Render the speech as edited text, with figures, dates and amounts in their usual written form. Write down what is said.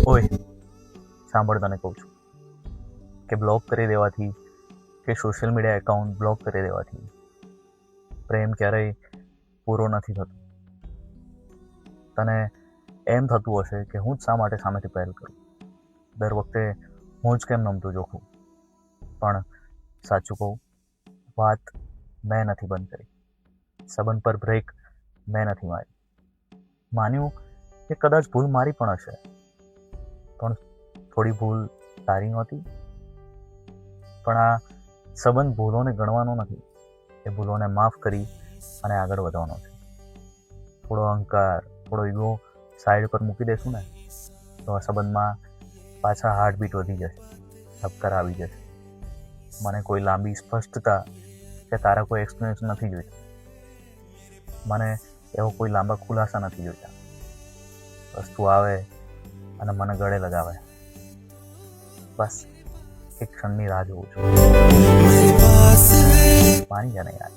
ઓય સાંભળ, તને કહું છું કે બ્લોક કરી દેવાથી કે સોશિયલ મીડિયા એકાઉન્ટ બ્લોક કરી દેવાથી પ્રેમ ક્યારેય પૂરો નથી થતો. તને એમ થતું હશે કે હું જ શા માટે સામેથી પહેલ કરું, દર વખતે હું જ કેમ નમતું જોખું. પણ સાચું કહું, વાત મેં નથી બંધ કરી, સંબંધ પર બ્રેક મેં નથી મારી. માન્યું કે કદાચ ભૂલ મારી પણ હશે, પણ થોડી ભૂલ તારી નહોતી. પણ આ સંબંધ ભૂલોને ગણવાનો નથી, એ ભૂલોને માફ કરી અને આગળ વધવાનો છે. થોડો અહંકાર, થોડો ઈગો સાઈડ પર મૂકી દેશું ને તો આ સંબંધમાં પાછા હાર્ટબીટ વધી જશે, ધબકાર આવી જશે. મને કોઈ લાંબી સ્પષ્ટતા કે તારા કોઈ એક્સપ્લેનેશન નથી જોઈતા. મને એવો કોઈ લાંબા ખુલાસા નથી જોઈતા. વસ્તુ આવે અને મને ગળે લગાવે, બસ એક ક્ષણની રાહ જોઉં છું. માની જાને યાર.